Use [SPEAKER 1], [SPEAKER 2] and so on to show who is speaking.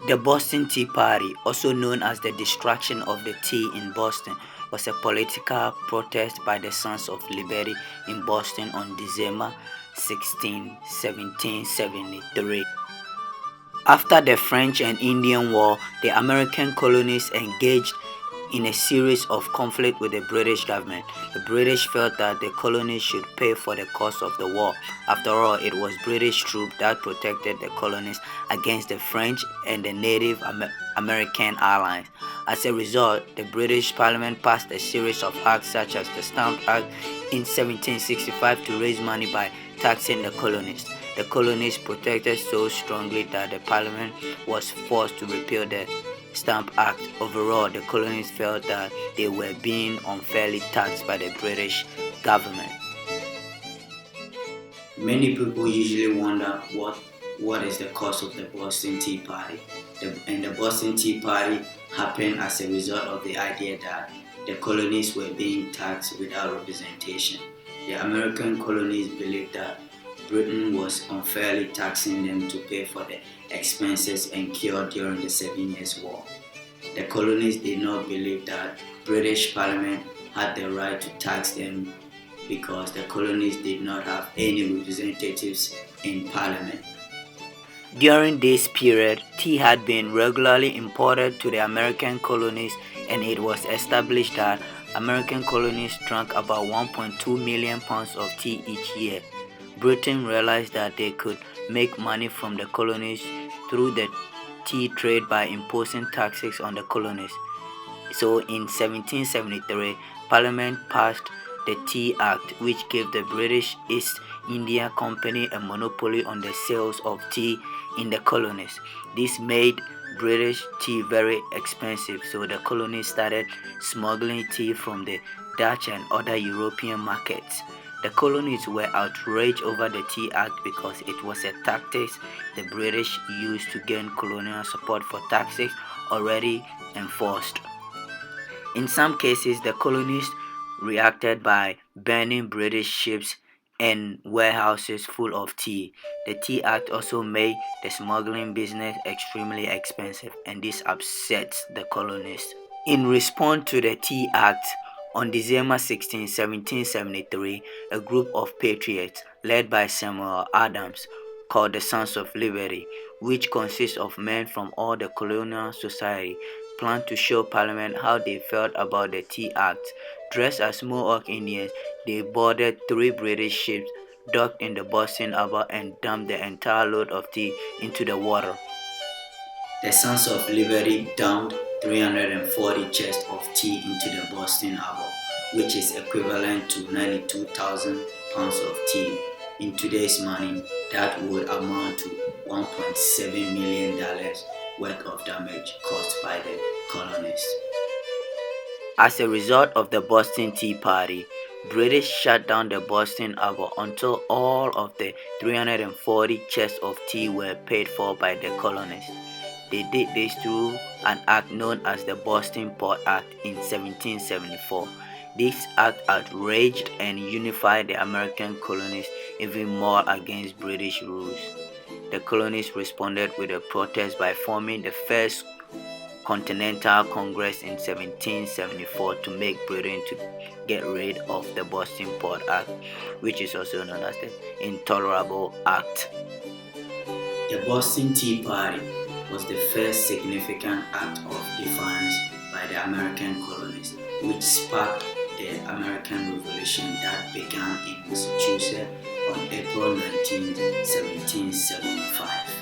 [SPEAKER 1] The Boston Tea Party, also known as the destruction of the tea in Boston, was a political protest by the Sons of Liberty in Boston on December 16, 1773. After the French and Indian War, the American colonies engaged in a series of conflicts with the British government. The British felt that the colonies should pay for the cost of the war. After all, it was British troops that protected the colonies against the French and the Native American allies. As a result, the British Parliament passed a series of acts such as the Stamp Act in 1765 to raise money by taxing the colonies. The colonies protested so strongly that the Parliament was forced to repeal the Stamp Act. Overall, the colonies felt that they were being unfairly taxed by the British government. Many people usually wonder what is the cause of the Boston Tea Party. The Boston Tea Party happened as a result of the idea that the colonies were being taxed without representation. The American colonies believed that Britain was unfairly taxing them to pay for the expenses incurred during the 7 Years' War. The colonies did not believe that British Parliament had the right to tax them because the colonies did not have any representatives in Parliament. During this period, tea had been regularly imported to the American colonies, and it was established that American colonies drank about 1.2 million pounds of tea each year. Britain realized that they could make money from the colonies through the tea trade by imposing taxes on the colonies. So in 1773, Parliament passed the Tea Act, which gave the British East India Company a monopoly on the sales of tea in the colonies. This made British tea very expensive, so the colonies started smuggling tea from the Dutch and other European markets. The colonies were outraged over the Tea Act because it was a tactic the British used to gain colonial support for taxes already enforced. In some cases, the colonies reacted by burning British ships and warehouses full of tea. The Tea Act also made the smuggling business extremely expensive, and this upsets the colonists. In response to the Tea Act, on December 16, 1773, a group of patriots led by Samuel Adams, called the Sons of Liberty, which consists of men from all the colonial society, planned to show Parliament how they felt about the Tea Act. Dressed as Mohawk Indians, they boarded 3 British ships, docked in the Boston Harbor, and dumped the entire load of tea into the water. The Sons of Liberty dumped 340 chests of tea into the Boston Harbor, which is equivalent to 92,000 pounds of tea. In today's money, that would amount to $1.7 million worth of damage caused by the colonists. As a result of the Boston Tea Party, British shut down the Boston Harbor until all of the 340 chests of tea were paid for by the colonists. They did this through an act known as the Boston Port Act in 1774. This act outraged and unified the American colonies even more against British rules. The colonies responded with a protest by forming the first Continental Congress in 1774 to make Britain to get rid of the Boston Port Act, which is also known as the Intolerable Act. The Boston Tea Party was the first significant act of defiance by the American colonies, which sparked the American Revolution that began in Massachusetts on April 19, 1775.